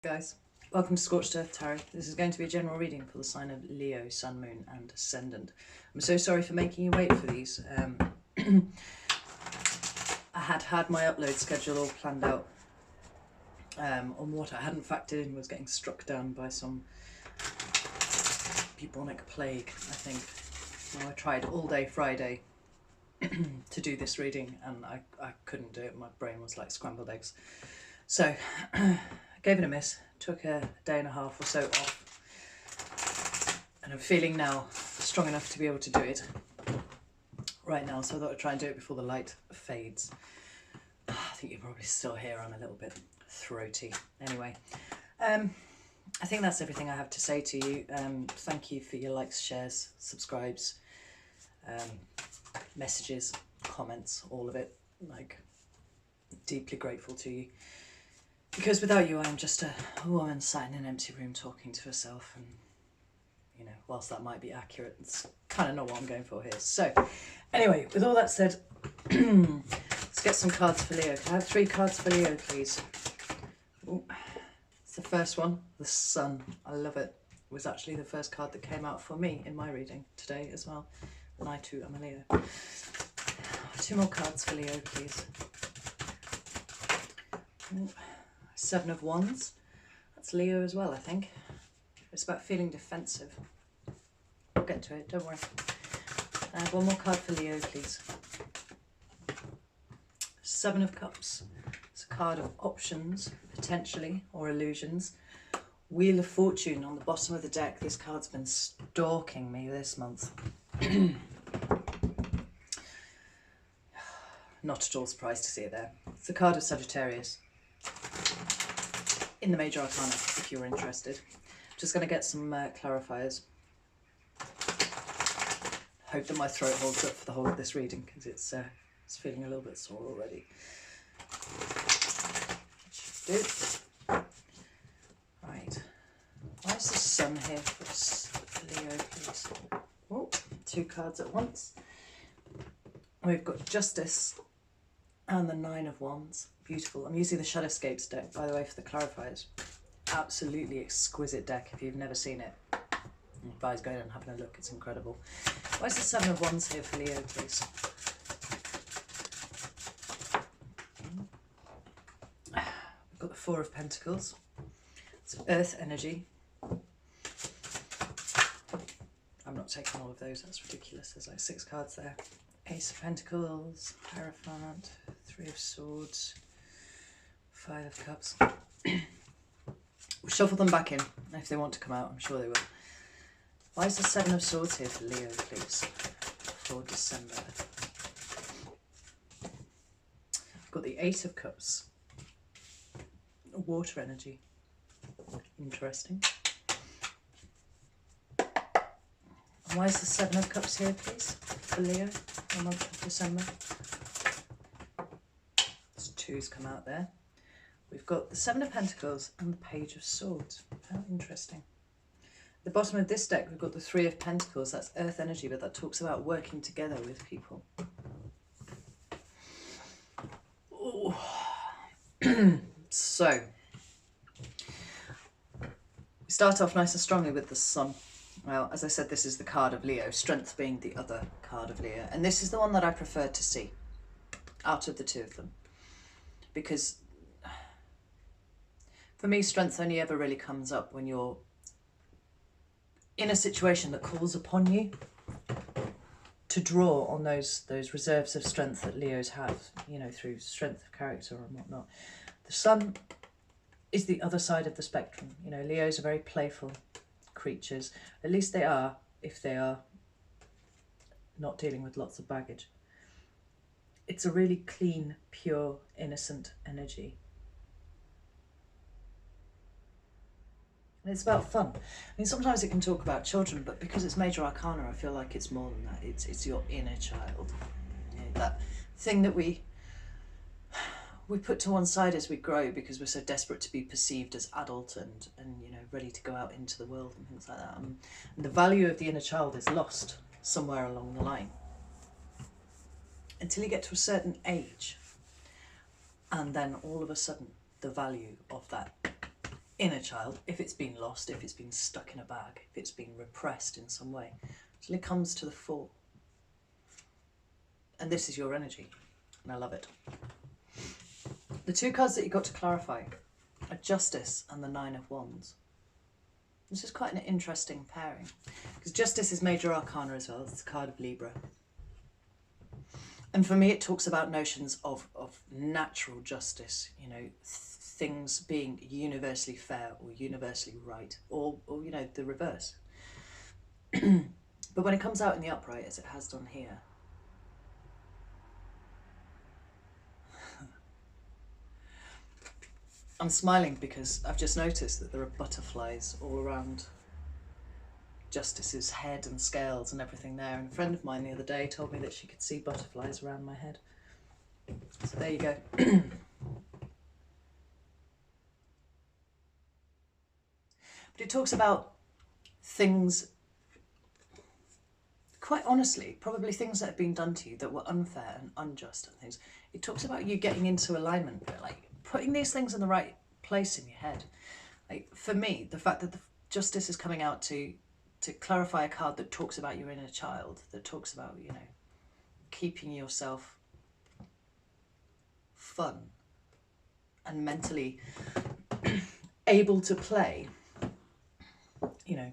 Guys, welcome to Scorched Earth Tarot. This is going to be a general reading for the sign of Leo, Sun, Moon and Ascendant. I'm so sorry for making you wait for these. I had my upload schedule all planned out. On what I hadn't factored in was getting struck down by some bubonic plague, I think. Well, I tried all day Friday to do this reading and I couldn't do it. My brain was like scrambled eggs. So I gave it a miss, took a day and a half or so off, and I'm feeling now strong enough to be able to do it right now, so I thought I'd try and do it before the light fades. I think you probably still hear I'm a little bit throaty. Anyway, I think that's everything I have to say to you. Thank you for your likes, shares, subscribes, messages, comments, all of it. Like, deeply grateful to you. Because without you, I'm just a woman sat in an empty room talking to herself, and, you know, whilst that might be accurate, it's kind of not what I'm going for here. So, anyway, with all that said, let's get some cards for Leo. Can I have 3 cards for Leo, please? Ooh, it's the first one, the Sun. I love it. It was actually the first card that came out for me in my reading today as well. And I too am a Leo. 2 more cards for Leo, please. Ooh. 7 of Wands. That's Leo as well, I think. It's about feeling defensive. We'll get to it, don't worry. And 1 more card for Leo, please. 7 of Cups. It's a card of options, potentially, or illusions. Wheel of Fortune on the bottom of the deck. This card's been stalking me this month. Not at all surprised to see it there. It's a card of Sagittarius in the Major Arcana, if you're interested. Just going to get some clarifiers. Hope that my throat holds up for the whole of this reading, because it's feeling a little bit sore already. Should do. Right. Why is the Sun here for Leo, please? Oh, 2 cards at once. We've got Justice and the 9 of Wands. Beautiful. I'm using the Shadowscapes deck, by the way, for the clarifiers. Absolutely exquisite deck if you've never seen it. I advise going and having a look, it's incredible. Where's the 7 of Wands here for Leo, please? We've got the 4 of Pentacles. It's Earth energy. I'm not taking all of those, that's ridiculous. There's like 6 cards there. Ace of Pentacles, Hierophant, 3 of Swords, 5 of Cups. We'll shuffle them back in if they want to come out. I'm sure they will. Why is the 7 of Swords here for Leo, please, for December? I've got the 8 of Cups. Water energy. Interesting. And why is the 7 of Cups here, please, for Leo, the month of December? There's 2's come out there. We've got the 7 of Pentacles and the Page of Swords. How interesting. At the bottom of this deck, we've got the 3 of Pentacles. That's Earth energy, but that talks about working together with people. So, we start off nice and strongly with the Sun. Well, as I said, this is the card of Leo, Strength being the other card of Leo. And this is the one that I prefer to see out of the 2 of them. Because for me, strength only ever really comes up when you're in a situation that calls upon you to draw on those reserves of strength that Leos have, you know, through strength of character and whatnot. The Sun is the other side of the spectrum. You know, Leos are very playful creatures. At least they are, if they are not dealing with lots of baggage. It's a really clean, pure, innocent energy. And it's about fun. I mean, sometimes it can talk about children, but because it's Major Arcana, I feel like it's more than that. It's your inner child. You know, that thing that we put to one side as we grow because we're so desperate to be perceived as adult and you know, ready to go out into the world and things like that. And the value of the inner child is lost somewhere along the line until you get to a certain age, and then all of a sudden the value of that inner child, if it's been lost, if it's been stuck in a bag, if it's been repressed in some way, until it comes to the fore. And this is your energy, and I love it. The two cards that you got to clarify are Justice and the Nine of Wands. This is quite an interesting pairing, because Justice is Major Arcana as well. It's the card of Libra. And for me, it talks about notions of natural justice, you know, things being universally fair or universally right, or you know, the reverse. But when it comes out in the upright, as it has done here, I'm smiling because I've just noticed that there are butterflies all around Justice's head and scales and everything there. And a friend of mine the other day told me that she could see butterflies around my head. So there you go. But it talks about things, quite honestly, probably things that have been done to you that were unfair and unjust and things. It talks about you getting into alignment, but like putting these things in the right place in your head. Like for me, the fact that the Justice is coming out to clarify a card that talks about your inner child, that talks about, you know, keeping yourself fun and mentally able to play. You know,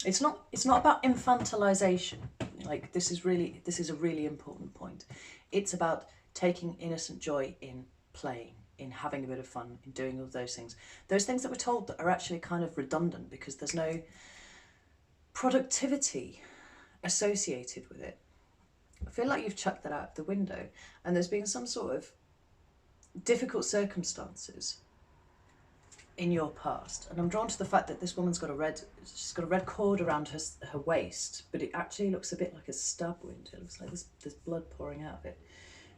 it's not about infantilization. Like this is a really important point. It's about taking innocent joy in playing, in having a bit of fun, in doing all those things that we're told that are actually kind of redundant because there's no productivity associated with it. I feel like you've chucked that out the window, and there's been some sort of difficult circumstances in your past, and I'm drawn to the fact that this woman's got she's got a red cord around her waist, but it actually looks a bit like a stab wound. It looks like there's blood pouring out of it.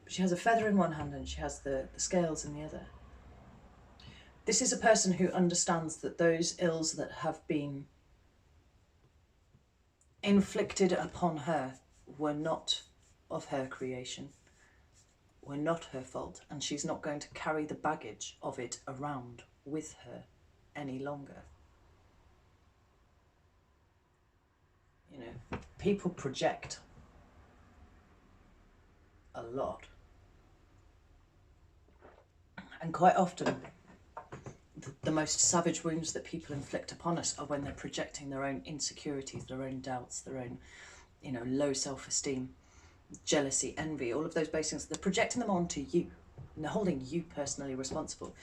But she has a feather in one hand and she has the scales in the other. This is a person who understands that those ills that have been inflicted upon her were not of her creation, were not her fault, and she's not going to carry the baggage of it around with her any longer. You know, people project a lot, and quite often the most savage wounds that people inflict upon us are when they're projecting their own insecurities, their own doubts, their own, you know, low self-esteem, jealousy, envy, all of those base things. They're projecting them onto you, and they're holding you personally responsible.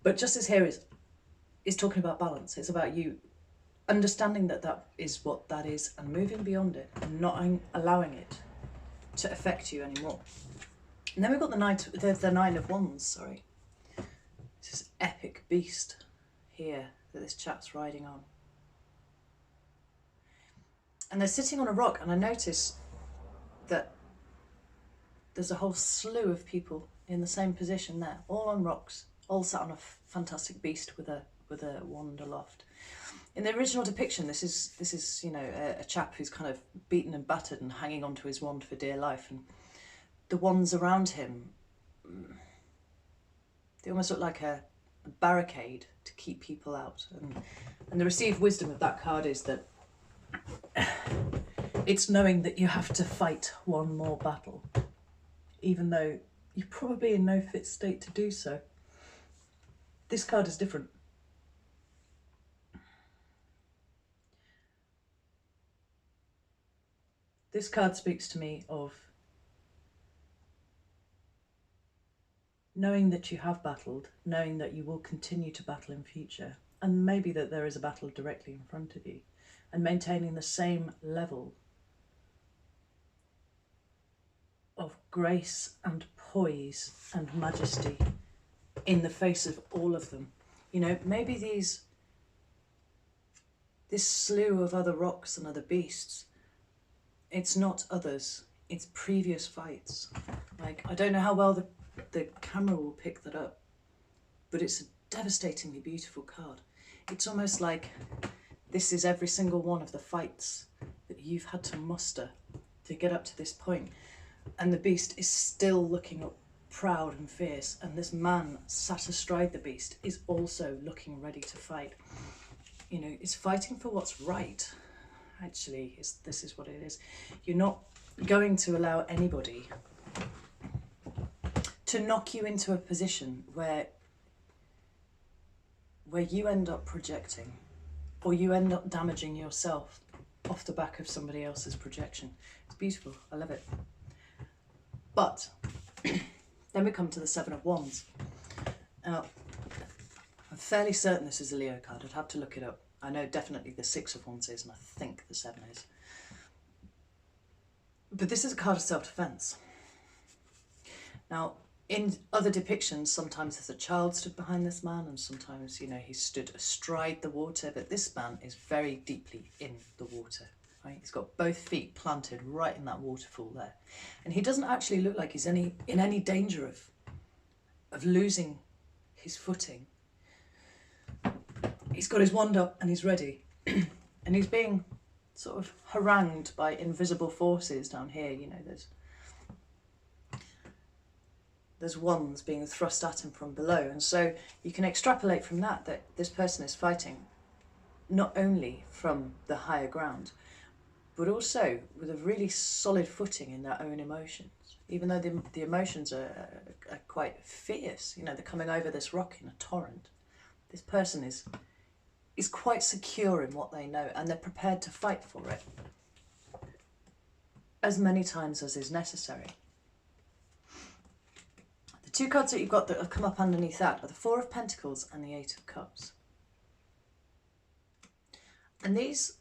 But Justice here is talking about balance. It's about you understanding that that is what that is and moving beyond it and not allowing it to affect you anymore. And then we've got the Nine of Wands, sorry. This epic beast here that this chap's riding on. And they're sitting on a rock, and I notice that there's a whole slew of people in the same position there, all on rocks, all sat on a fantastic beast with a wand aloft. In the original depiction, this is you know, a chap who's kind of beaten and battered and hanging onto his wand for dear life, and the wands around him, they almost look like a barricade to keep people out. And the received wisdom of that card is that it's knowing that you have to fight one more battle, even though you're probably in no fit state to do so. This card is different. This card speaks to me of knowing that you have battled, knowing that you will continue to battle in future, and maybe that there is a battle directly in front of you, and maintaining the same level of grace and poise and majesty in the face of all of them. You know, maybe this slew of other rocks and other beasts, it's not others, it's previous fights. Like, I don't know how well the camera will pick that up, but it's a devastatingly beautiful card. It's almost like this is every single one of the fights that you've had to muster to get up to this point, and the beast is still looking up proud and fierce, and this man sat astride the beast is also looking ready to fight. You know, it's fighting for what's right. Actually, this is what it is. You're not going to allow anybody to knock you into a position where you end up projecting, or you end up damaging yourself off the back of somebody else's projection. It's beautiful. I love it. But then we come to the Seven of Wands. Now, I'm fairly certain this is a Leo card. I'd have to look it up. I know definitely the Six of Wands is, and I think the Seven is. But this is a card of self-defense. Now, in other depictions, sometimes there's a child stood behind this man, and sometimes, you know, he stood astride the water, but this man is very deeply in the water, right? He's got both feet planted right in that waterfall there. And he doesn't actually look like he's in any danger of losing his footing. He's got his wand up and he's ready. And he's being sort of harangued by invisible forces down here. You know, there's wands being thrust at him from below. And so you can extrapolate from that this person is fighting not only from the higher ground, but also with a really solid footing in their own emotions. Even though the emotions are quite fierce, you know, they're coming over this rock in a torrent. This person is quite secure in what they know, and they're prepared to fight for it as many times as is necessary. The two cards that you've got that have come up underneath that are the Four of Pentacles and the Eight of Cups. And these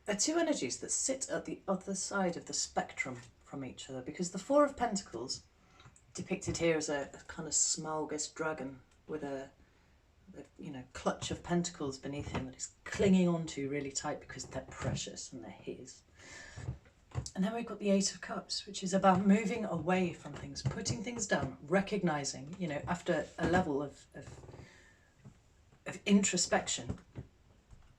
are two energies that sit at the other side of the spectrum from each other, because the Four of Pentacles, depicted here as a kind of smalgus dragon with a clutch of pentacles beneath him that he's clinging onto really tight because they're precious and they're his. And then we've got the Eight of Cups, which is about moving away from things, putting things down, recognizing, you know, after a level of introspection,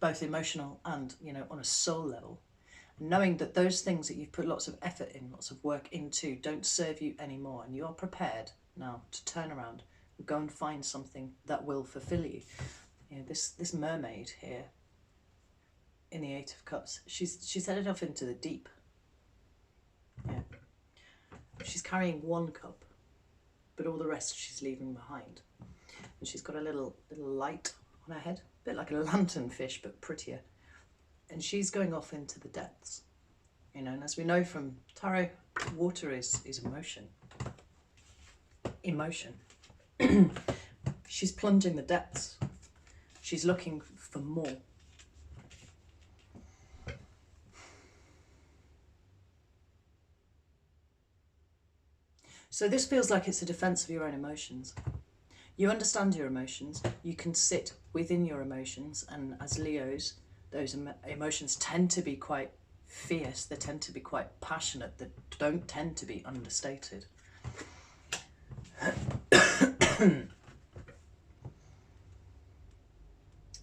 both emotional and, you know, on a soul level, knowing that those things that you've put lots of effort in, lots of work into, don't serve you anymore, and you're prepared now to turn around and go and find something that will fulfill you. You know, this mermaid here in the Eight of Cups, she's headed off into the deep. Yeah. She's carrying one cup, but all the rest she's leaving behind. And she's got a little light on her head, a bit like a lanternfish, but prettier. And she's going off into the depths. You know, and as we know from tarot, water is emotion. Emotion. She's plunging the depths. She's looking for more. So this feels like it's a defense of your own emotions. You understand your emotions. You can sit within your emotions, and as Leos, those emotions tend to be quite fierce. They tend to be quite passionate. They don't tend to be understated.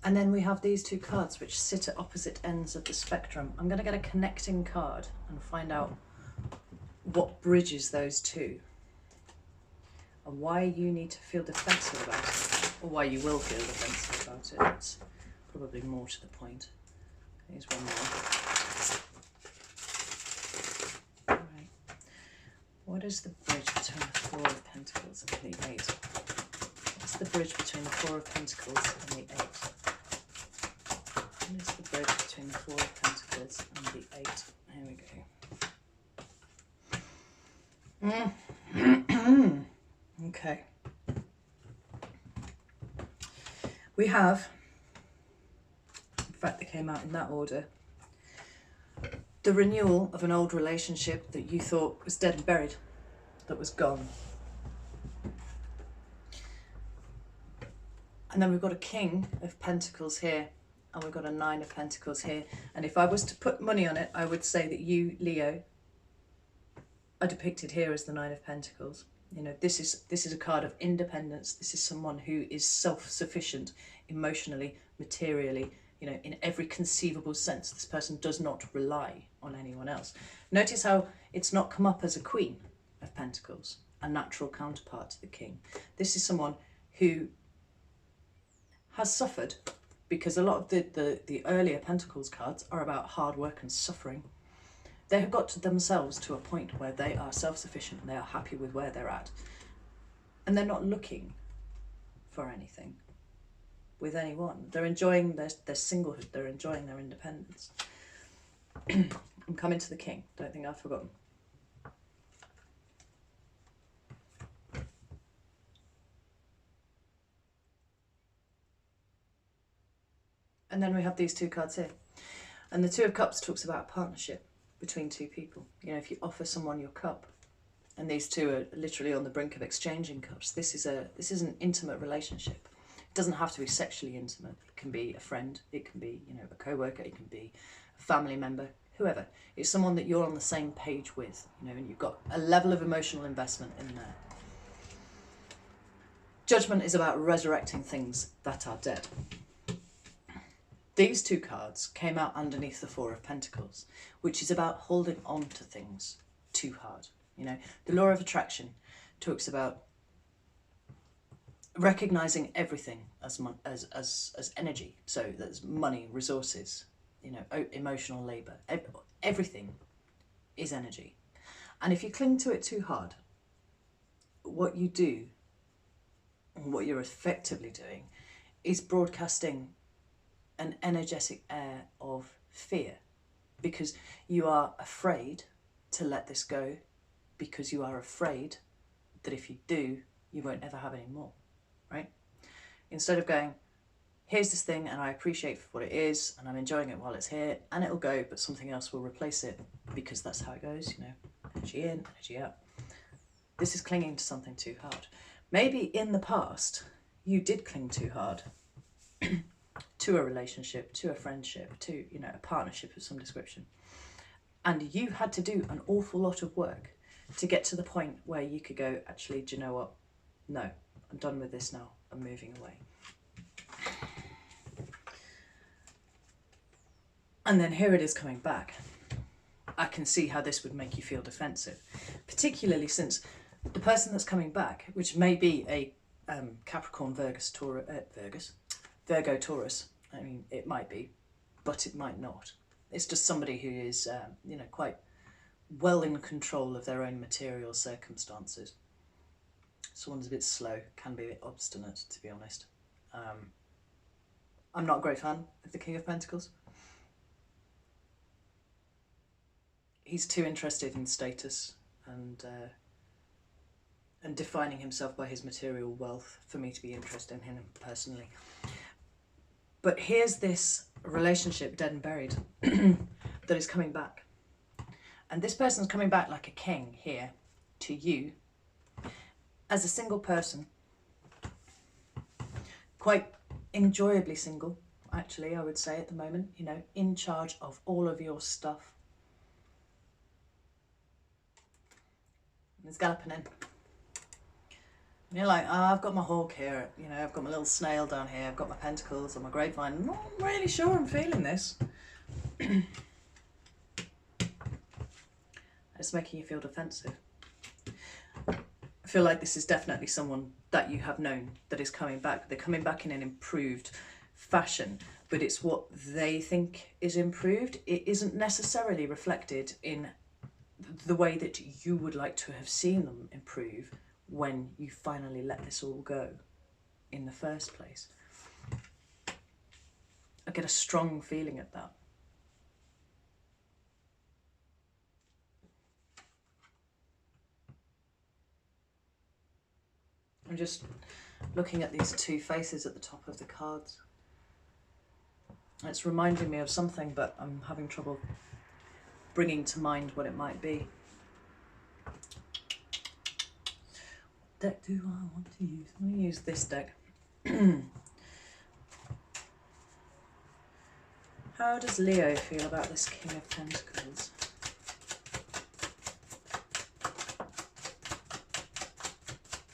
And then we have these two cards which sit at opposite ends of the spectrum. I'm going to get a connecting card and find out what bridges those two and why you need to feel defensive about it, or why you will feel defensive about it. That's probably more to the point. Here's one more. All right. What is the bridge between the Four of Pentacles and the Eight? What's the bridge between the Four of Pentacles and the Eight? What is the bridge between the Four of Pentacles and the Eight? Here we go. Okay. We have, in fact they came out in that order, the renewal of an old relationship that you thought was dead and buried, that was gone. And then we've got a King of Pentacles here, and we've got a Nine of Pentacles here. And if I was to put money on it, I would say that you, Leo, are depicted here as the Nine of Pentacles. You know, this is a card of independence. This is someone who is self-sufficient emotionally, materially, you know, in every conceivable sense. This person does not rely on anyone else. Notice how it's not come up as a Queen of Pentacles. a natural counterpart to the king. This is someone who has suffered, because a lot of the earlier Pentacles cards are about hard work and suffering. They have got to themselves to a point where they are self-sufficient, they are happy with where they're at, and they're not looking for anything with anyone. They're enjoying their singlehood, they're enjoying their independence. I'm coming to the king, don't think I've forgotten. And then we have these two cards here. And the Two of Cups talks about a partnership between two people. You know, if you offer someone your cup, and these two are literally on the brink of exchanging cups, this is an intimate relationship. It doesn't have to be sexually intimate. It can be a friend, it can be, you know, a co-worker, it can be a family member, whoever. It's someone that you're on the same page with, you know, and you've got a level of emotional investment in there. Judgment is about resurrecting things that are dead. These two cards came out underneath the Four of Pentacles, which is about holding on to things too hard. You know, the law of attraction talks about recognizing everything as energy. So there's money, resources, you know, emotional labor. Everything is energy. And if you cling to it too hard, what you do, and what you're effectively doing, is broadcasting an energetic air of fear, because you are afraid to let this go, because you are afraid that if you do, you won't ever have any more, right? Instead of going, here's this thing and I appreciate for what it is and I'm enjoying it while it's here, and it'll go, but something else will replace it, because that's how it goes, you know, energy in, energy out. This is clinging to something too hard. Maybe in the past, you did cling too hard to a relationship, to a friendship, to, you know, a partnership of some description. And you had to do an awful lot of work to get to the point where you could go, actually, do you know what? No, I'm done with this now. I'm moving away. And then here it is coming back. I can see how this would make you feel defensive, particularly since the person that's coming back, which may be a Capricorn, Virgo, Taurus. I mean, it might be, but it might not. It's just somebody who is, you know, quite well in control of their own material circumstances. Someone's a bit slow, can be a bit obstinate, to be honest. I'm not a great fan of the King of Pentacles. He's too interested in status and defining himself by his material wealth for me to be interested in him personally. But here's this relationship dead and buried that is coming back. And this person's coming back like a king here to you as a single person, quite enjoyably single, actually, I would say at the moment, you know, in charge of all of your stuff. And it's galloping in. And you're like, oh, I've got my hawk here, you know, I've got my little snail down here, I've got my pentacles on my grapevine. I'm not really sure I'm feeling this. It's making you feel defensive. I feel like this is definitely someone that you have known that is coming back. They're coming back in an improved fashion, but it's what they think is improved. It isn't necessarily reflected in the way that you would like to have seen them improve when you finally let this all go in the first place. I get a strong feeling of that. I'm just looking at these two faces at the top of the cards. It's reminding me of something, but I'm having trouble bringing to mind what it might be. What deck do I want to use? I'm going to use this deck. How does Leo feel about this King of Pentacles?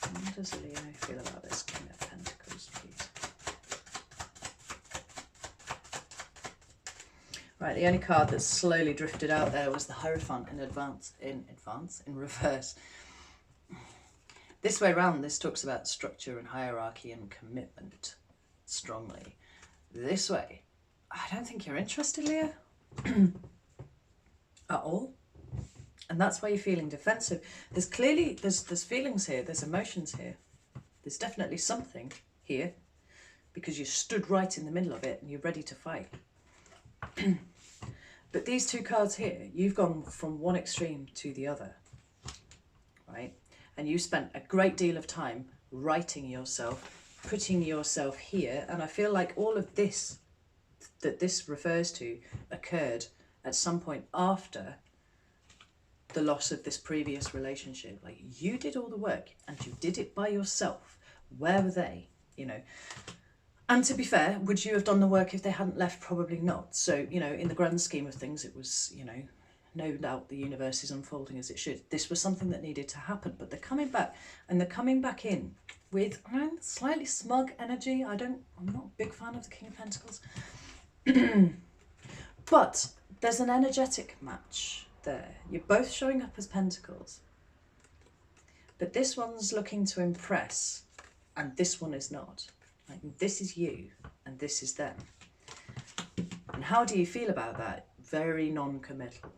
How does Leo feel about this King of Pentacles, please? Right, the only card that slowly drifted out there was the Hierophant in reverse. This way round, this talks about structure and hierarchy and commitment strongly. This way, I don't think you're interested, Leo, at all. And that's why you're feeling defensive. There's clearly, there's feelings here, there's emotions here. There's definitely something here because you stood right in the middle of it and you're ready to fight. But these two cards here, you've gone from one extreme to the other, right? And you spent a great deal of time writing yourself, putting yourself here. And I feel like all of this that this refers to occurred at some point after the loss of this previous relationship. Like, you did all the work and you did it by yourself. Where were they? You know, and to be fair, would you have done the work if they hadn't left? Probably not. So, you know, in the grand scheme of things, it was, you know, no doubt the universe is unfolding as it should. This was something that needed to happen, but they're coming back, and they're coming back in with slightly smug energy. I'm not a big fan of the King of Pentacles. But there's an energetic match there. You're both showing up as Pentacles, but this one's looking to impress and this one is not. Like, this is you and this is them. And how do you feel about that? Very non-committal.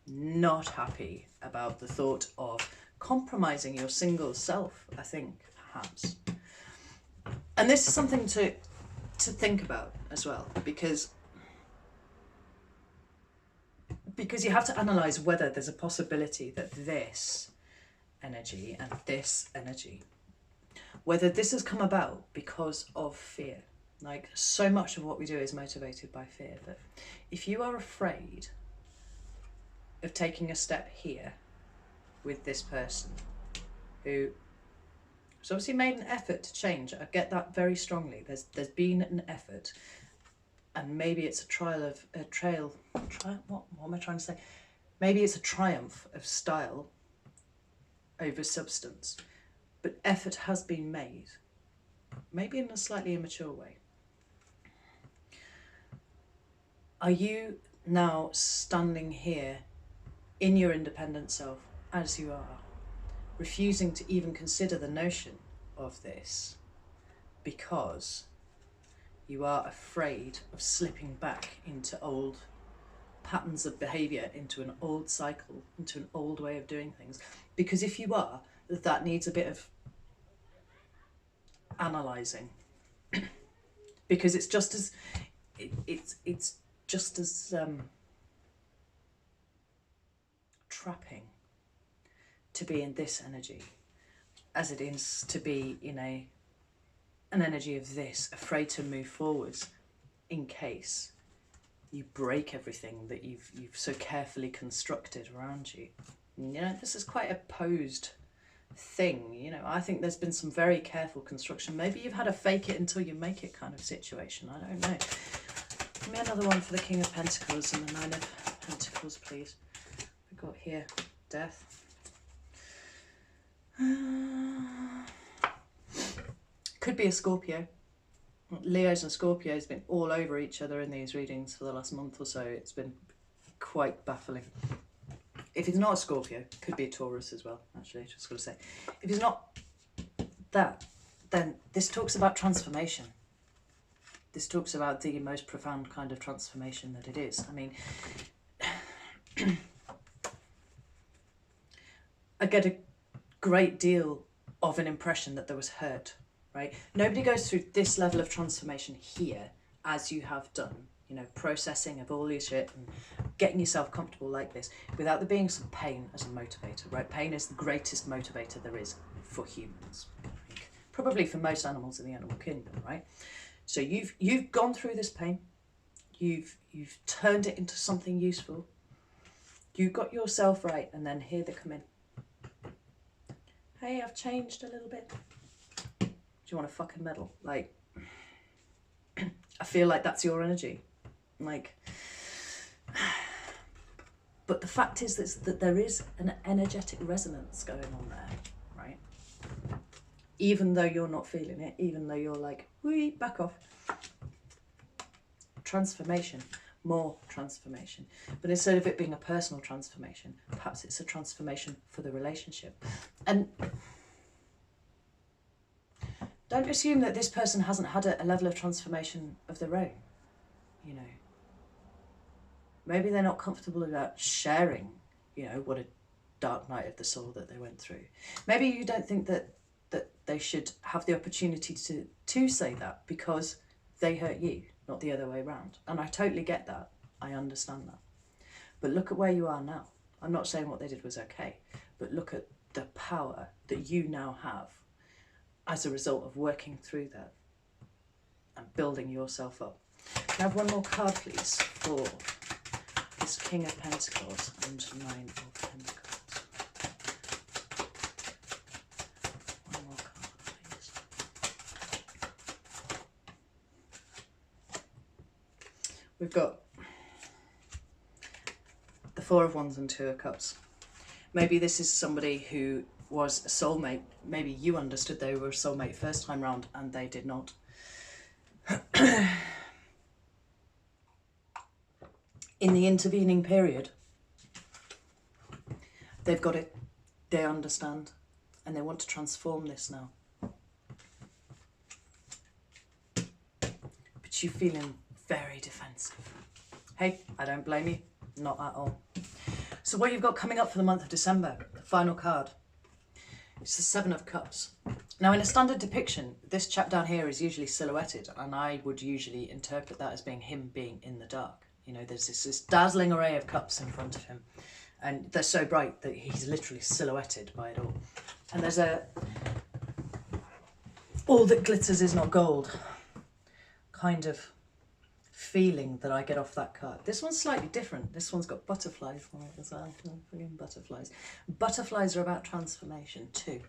Not happy about the thought of compromising your single self, I think, perhaps. And this is something to think about as well, because you have to analyse whether there's a possibility that this energy and this energy, whether this has come about because of fear. Like, so much of what we do is motivated by fear. But if you are afraid of taking a step here with this person who has obviously made an effort to change, I get that very strongly. There's been an effort, and maybe it's what am I trying to say? Maybe it's a triumph of style over substance, but effort has been made, maybe in a slightly immature way. Are you now standing here in your independent self as you are, refusing to even consider the notion of this because you are afraid of slipping back into old patterns of behaviour, into an old cycle, into an old way of doing things? Because if you are, that needs a bit of analysing, because it's just as it's just as trapping to be in this energy as it is to be in an energy of this, afraid to move forwards in case you break everything that you've so carefully constructed around you. And, you know, this is quite a posed thing. You know, I think there's been some very careful construction. Maybe you've had a fake it until you make it kind of situation. I don't know. Give me another one for the King of Pentacles and the Nine of Pentacles, please. We got here death. Could be a Scorpio. Leos and Scorpios have been all over each other in these readings for the last month or so. It's been quite baffling. If it's not a Scorpio, could be a Taurus as well, actually, just got to say. If it's not that, then this talks about transformation. This talks about the most profound kind of transformation that it is. I mean, I get a great deal of an impression that there was hurt, right? Nobody goes through this level of transformation here as you have done, you know, processing of all your shit and getting yourself comfortable like this without there being some pain as a motivator, right? Pain is the greatest motivator there is for humans, probably for most animals in the animal kingdom, right? So you've gone through this pain, you've turned it into something useful, you got yourself right, and then here they come in. Hey, I've changed a little bit. Do you want a fucking medal? Like, I feel like that's your energy. Like, but the fact is that there is an energetic resonance going on there, right? Even though you're not feeling it, even though you're like, wee, back off. Transformation, more transformation. But instead of it being a personal transformation, perhaps it's a transformation for the relationship. And Don't assume that this person hasn't had a level of transformation of their own, you know. Maybe they're not comfortable about sharing, you know, what a dark night of the soul that they went through. Maybe you don't think that they should have the opportunity to say that because they hurt you, not the other way around. And I totally get that. I understand that. But look at where you are now. I'm not saying what they did was okay, but look at the power that you now have as a result of working through that and building yourself up. Can I have one more card, please, for this King of Pentacles and Nine of Pentacles? One more card, please. We've got the Four of Wands and Two of Cups. Maybe this is somebody who was a soulmate. Maybe you understood they were a soulmate first time round and they did not. In the intervening period, they've got it, they understand, and they want to transform this now. But you're feeling very defensive. Hey, I don't blame you, not at all. So what you've got coming up for the month of December, the final card, it's the Seven of Cups. Now, in a standard depiction, this chap down here is usually silhouetted, and I would usually interpret that as being him being in the dark. You know, there's this dazzling array of cups in front of him, and they're so bright that he's literally silhouetted by it all. And there's a all that glitters is not gold kind of feeling that I get off that card. This one's slightly different. This one's got butterflies on it as well. Brilliant butterflies. Butterflies are about transformation too.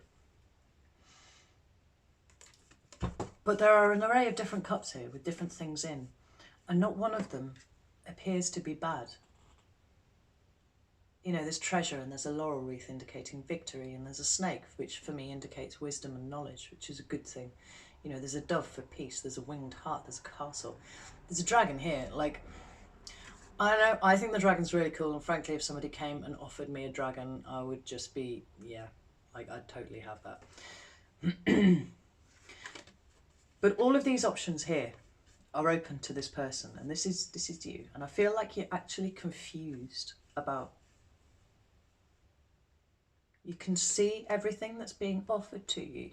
But there are an array of different cups here with different things in, and not one of them appears to be bad. You know, there's treasure and there's a laurel wreath indicating victory, and there's a snake, which for me indicates wisdom and knowledge, which is a good thing. You know, there's a dove for peace, there's a winged hart, there's a castle. There's a dragon here. Like, I don't know, I think the dragon's really cool, and frankly, if somebody came and offered me a dragon, I would just be, yeah, like, I'd totally have that. But all of these options here are open to this person, and this is you. And I feel like you're actually confused about, you can see everything that's being offered to you,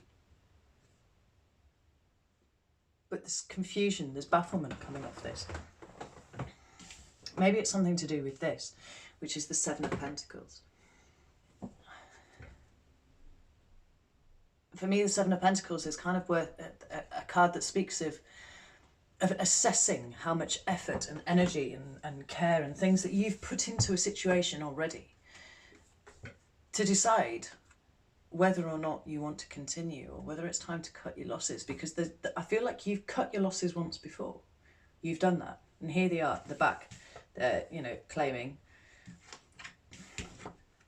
but there's confusion, there's bafflement coming off this. Maybe it's something to do with this, which is the Seven of Pentacles. For me, the Seven of Pentacles is kind of worth a card that speaks of assessing how much effort and energy and care and things that you've put into a situation already to decide whether or not you want to continue, or whether it's time to cut your losses, because I feel like you've cut your losses once before. You've done that, and here they are at the back. They're, you know, claiming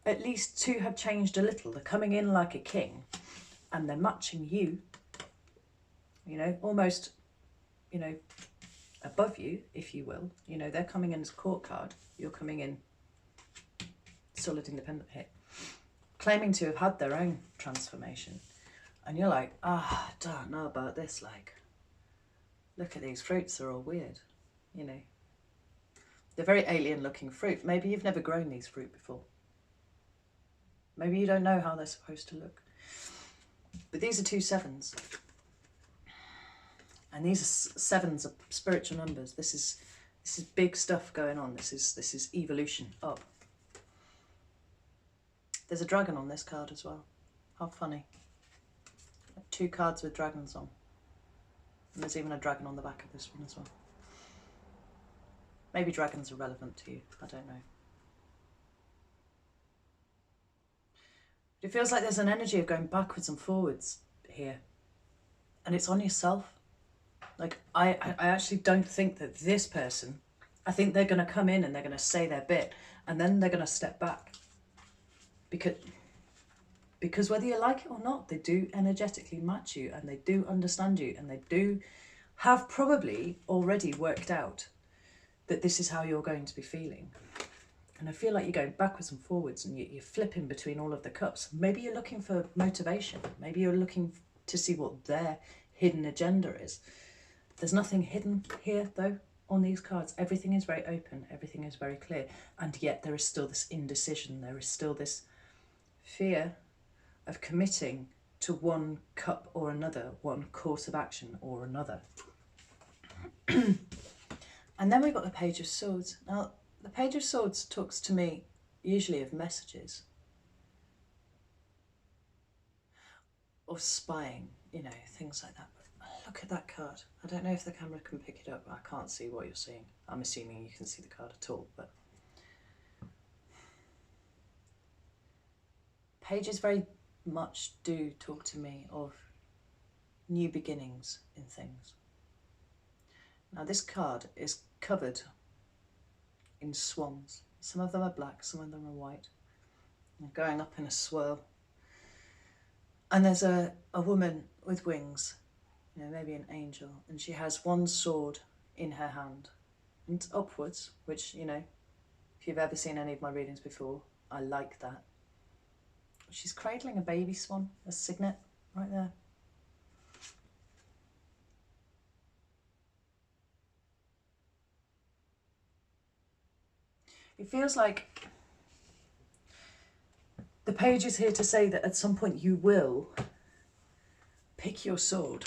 at least two have changed a little. They're coming in like a king, and they're matching you, you know, almost, you know, above you, if you will. You know, they're coming in as a court card. You're coming in solid independent here, claiming to have had their own transformation. And you're like, I don't know about this. Like, look at these fruits, they're all weird, you know. They're very alien looking fruit. Maybe you've never grown these fruit before. Maybe you don't know how they're supposed to look. But these are two sevens. And these are sevens of spiritual numbers. This is big stuff going on. This is evolution up. There's a dragon on this card as well. How funny. Two cards with dragons on. And there's even a dragon on the back of this one as well. Maybe dragons are relevant to you. I don't know. But it feels like there's an energy of going backwards and forwards here. And it's on yourself. Like, I actually don't think that this person, I think they're going to come in and they're going to say their bit, and then they're going to step back. Because whether you like it or not, they do energetically match you, and they do understand you, and they do have probably already worked out that this is how you're going to be feeling. And I feel like you're going backwards and forwards, and you're flipping between all of the cups. Maybe you're looking for motivation. Maybe you're looking to see what they're hidden agenda is. There's nothing hidden here though on these cards. Everything is very open, everything is very clear, and yet there is still this indecision, there is still this fear of committing to one cup or another, one course of action or another. And then we've got the Page of Swords. Now, the Page of Swords talks to me usually of messages, of spying, you know, things like that. But look at that card. I don't know if the camera can pick it up. I can't see what you're seeing. I'm assuming you can see the card at all, but pages very much do talk to me of new beginnings in things. Now this card is covered in swans. Some of them are black, some of them are white. They're going up in a swirl. And there's a woman with wings, you know, maybe an angel, and she has one sword in her hand and it's upwards, which, you know, if you've ever seen any of my readings before, I like that. She's cradling a baby swan, a cygnet, right there. It feels like the page is here to say that at some point you will pick your sword.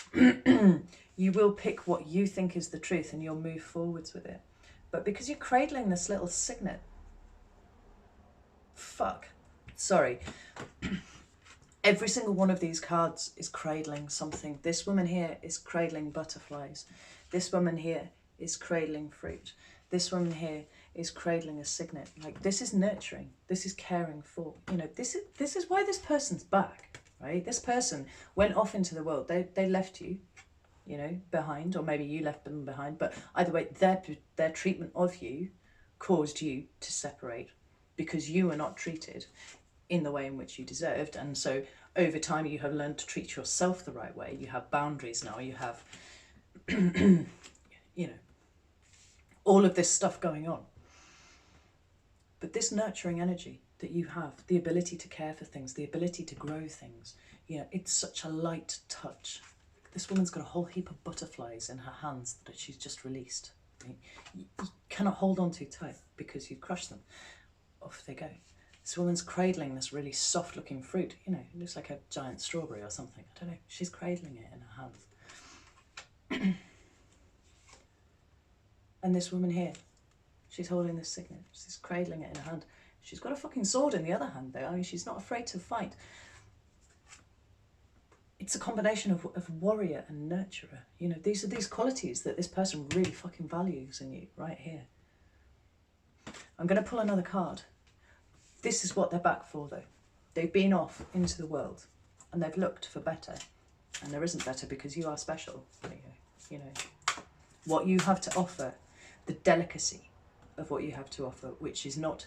You will pick what you think is the truth and you'll move forwards with it. But because you're cradling this little cygnet, sorry. Every single one of these cards is cradling something. This woman here is cradling butterflies. This woman here is cradling fruit. This woman here is cradling a cygnet. Like, this is nurturing. This is caring for. You know, this is why this person's back, right? This person went off into the world. They left you, you know, behind, or maybe you left them behind. But either way, their treatment of you caused you to separate because you were not treated in the way in which you deserved. And so over time you have learned to treat yourself the right way. You have boundaries now. You have, you know, all of this stuff going on. But this nurturing energy that you have, the ability to care for things, the ability to grow things, you know, it's such a light touch. This woman's got a whole heap of butterflies in her hands that she's just released. Right? You cannot hold on too tight because you crush them. Off they go. This woman's cradling this really soft looking fruit. You know, it looks like a giant strawberry or something. I don't know. She's cradling it in her hands. And this woman here, she's holding this cygnet. She's cradling it in her hand. She's got a fucking sword in the other hand though. I mean, she's not afraid to fight. It's a combination of warrior and nurturer. You know, these are these qualities that this person really fucking values in you right here. I'm going to pull another card. This is what they're back for though. They've been off into the world and they've looked for better. And there isn't better because you are special. You know, what you have to offer, the delicacy of what you have to offer, which is not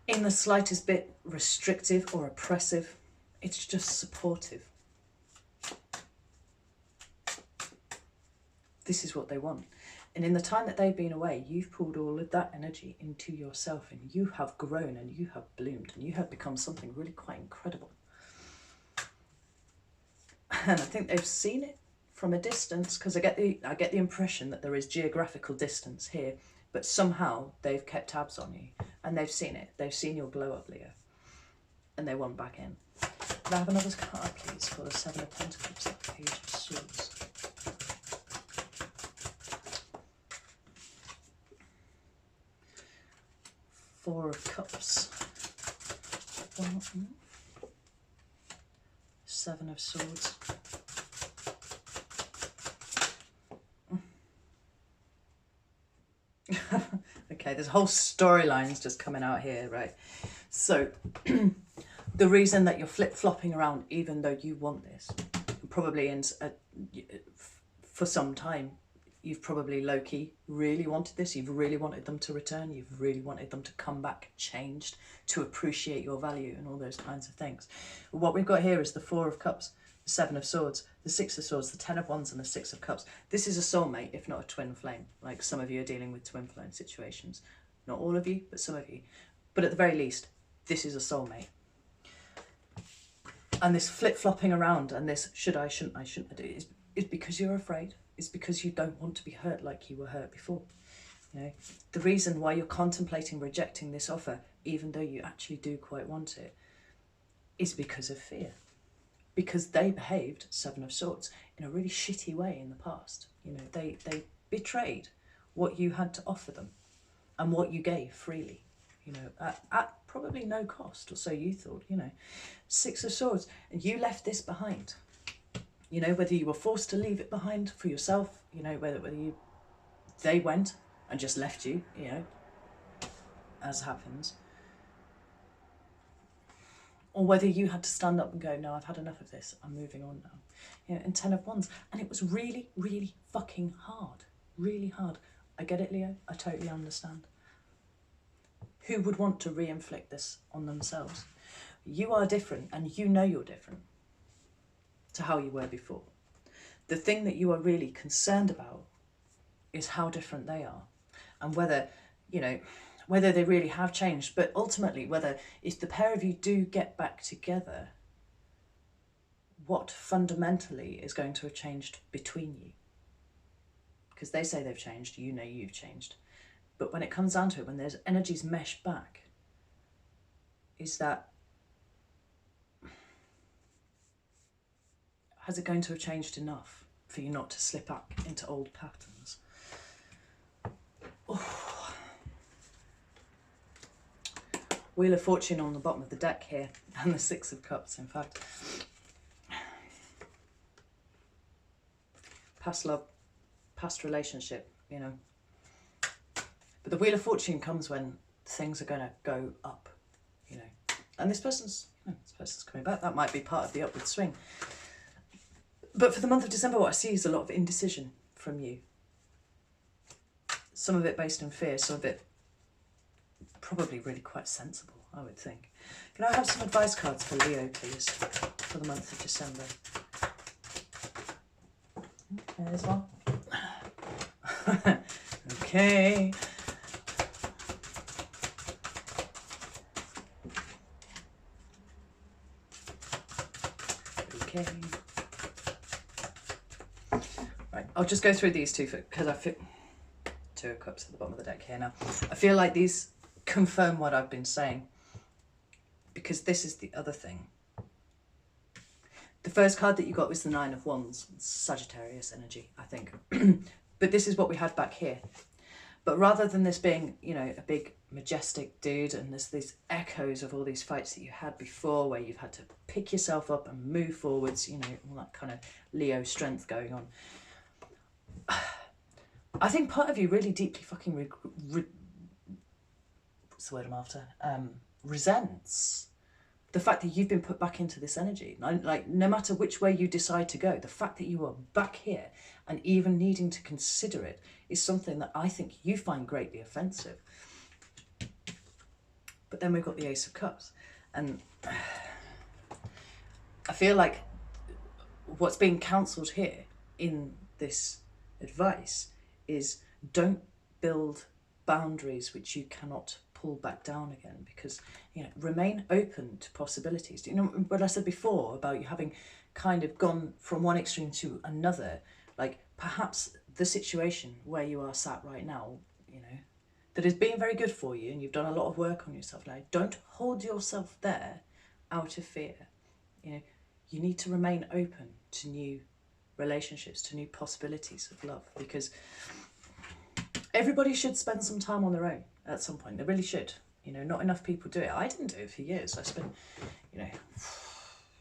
in the slightest bit restrictive or oppressive. It's just supportive. This is what they want. And in the time that they've been away, you've pulled all of that energy into yourself and you have grown and you have bloomed and you have become something really quite incredible. And I think they've seen it from a distance, because I get the impression that there is geographical distance here, but somehow they've kept tabs on you and they've seen it. They've seen your glow up, Leo, and they want back in. Can I have another card, please, for the Seven of Pentacles, that Page of Swords? Four of Cups. Seven of Swords. Okay, there's whole storylines just coming out here, right? So the reason that you're flip-flopping around, even though you want this, probably for some time, you've probably low-key really wanted this. You've really wanted them to return. You've really wanted them to come back changed, to appreciate your value and all those kinds of things. What we've got here is the Four of Cups, the Seven of Swords, the Six of Swords, the Ten of Wands, and the Six of Cups. This is a soulmate, if not a twin flame. Like, some of you are dealing with twin flame situations. Not all of you, but some of you. But at the very least, this is a soulmate. And this flip-flopping around and this should I, shouldn't I, shouldn't I do is is because you're afraid. It's because you don't want to be hurt like you were hurt before. You know, the reason why you're contemplating rejecting this offer, even though you actually do quite want it, is because of fear. Because they behaved, Seven of Swords, in a really shitty way in the past. You know, they betrayed what you had to offer them and what you gave freely, you know, at probably no cost, or so you thought, you know. Six of Swords, and you left this behind. You know, whether you were forced to leave it behind for yourself, you know, whether they went and just left you, you know, as happens, or whether you had to stand up and go, no, I've had enough of this, I'm moving on now. You know, and Ten of Wands, and it was really, really fucking hard, really hard. I get it, Leo, I totally understand. Who would want to re-inflict this on themselves? You are different, and you know you're different to how you were before. The thing that you are really concerned about is how different they are, and whether, you know, whether they really have changed, but ultimately whether, if the pair of you do get back together, what fundamentally is going to have changed between you. Because they say they've changed, you know you've changed. But when it comes down to it, when there's energies mesh back, is that, has it going to have changed enough for you not to slip back into old patterns? Oh. Wheel of Fortune on the bottom of the deck here, and the Six of Cups, in fact. Past love, past relationship, you know. But the Wheel of Fortune comes when things are going to go up, you know. And this person's coming back. That might be part of the upward swing. But for the month of December, what I see is a lot of indecision from you. Some of it based in fear, some of it probably really quite sensible, I would think. Can I have some advice cards for Leo, please, for the month of December? There's one. Okay. Okay. Right, I'll just go through these two because I feel Two of Cups at the bottom of the deck here now. I feel like these confirm what I've been saying, because this is the other thing. The first card that you got was the Nine of Wands, Sagittarius energy, I think. But this is what we had back here. But rather than this being, you know, a big majestic dude, and there's these echoes of all these fights that you had before where you've had to pick yourself up and move forwards, you know, all that kind of Leo strength going on. I think part of you really deeply fucking what's the word I'm after? Resents the fact that you've been put back into this energy. Like, no matter which way you decide to go, the fact that you are back here and even needing to consider it is something that I think you find greatly offensive. But then we've got the Ace of Cups, and I feel like what's being counselled here in this advice is don't build boundaries which you cannot pull back down again, because, you know, remain open to possibilities. Do you know what I said before about you having kind of gone from one extreme to another? Like, perhaps the situation where you are sat right now, you know, that has been very good for you and you've done a lot of work on yourself now, don't hold yourself there out of fear. You know, you need to remain open to new relationships, to new possibilities of love, because everybody should spend some time on their own at some point. They really should. You know, not enough people do it. I didn't do it for years. I spent, you know,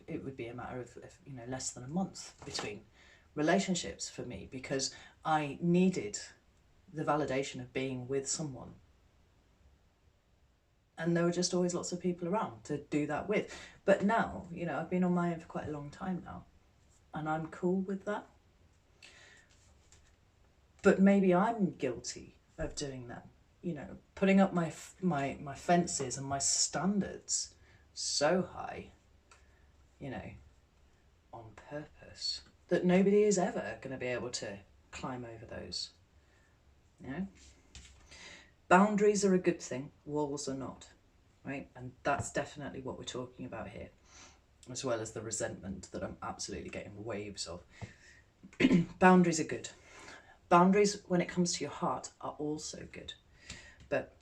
it would be a matter of, you know, less than a month between relationships for me, because I needed the validation of being with someone. And there were just always lots of people around to do that with. But now, you know, I've been on my own for quite a long time now, and I'm cool with that. But maybe I'm guilty of doing that, you know, putting up my fences and my standards so high, you know, on purpose, that nobody is ever going to be able to climb over those, you know. Boundaries are a good thing, walls are not, right? And that's definitely what we're talking about here, as well as the resentment that I'm absolutely getting waves of. Boundaries are good. Boundaries, when it comes to your heart, are also good. But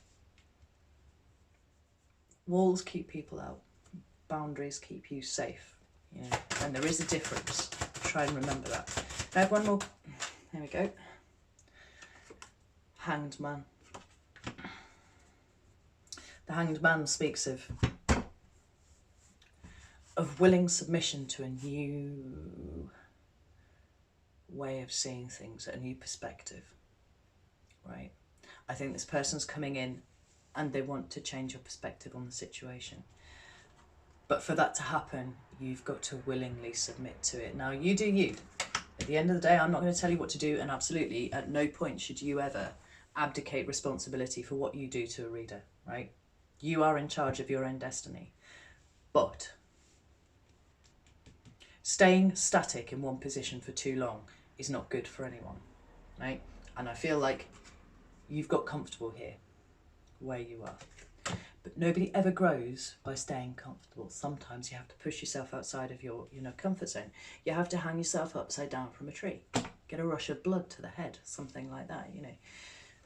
walls keep people out. Boundaries keep you safe. You know, and there is a difference. Try and remember that. I have one more. There we go. Hanged Man. The Hanged Man speaks of willing submission to a new way of seeing things, a new perspective, right? I think this person's coming in and they want to change your perspective on the situation. But for that to happen, you've got to willingly submit to it. Now, you do you. At the end of the day, I'm not going to tell you what to do, and absolutely at no point should you ever abdicate responsibility for what you do to a reader, right? You are in charge of your own destiny. But staying static in one position for too long is not good for anyone, right? And I feel like you've got comfortable here, where you are. But nobody ever grows by staying comfortable. Sometimes you have to push yourself outside of your comfort zone. You have to hang yourself upside down from a tree, get a rush of blood to the head, something like that,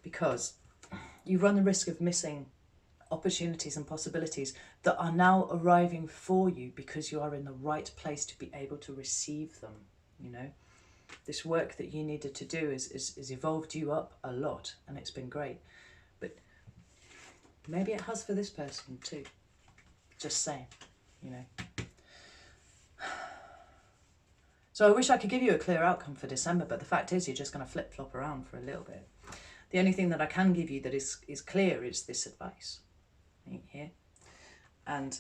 because you run the risk of missing opportunities and possibilities that are now arriving for you because you are in the right place to be able to receive them. This work that you needed to do is evolved you up a lot, and it's been great. But maybe it has for this person too. Just saying, So I wish I could give you a clear outcome for December, but the fact is you're just going to flip-flop around for a little bit. The only thing that I can give you that is clear is this advice right here. And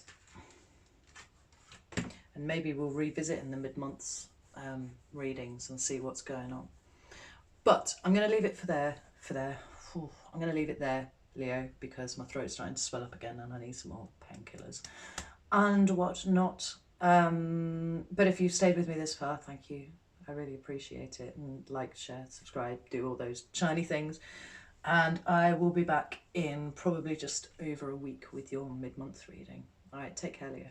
maybe we'll revisit in the mid-months readings and see what's going on. But I'm going to leave it for there. I'm going to leave it there, Leo, because my throat's starting to swell up again and I need some more painkillers and whatnot. But if you've stayed with me this far, thank you. I really appreciate it. And like, share, subscribe, do all those shiny things. And I will be back in probably just over a week with your mid-month reading. All right, take care, Leo.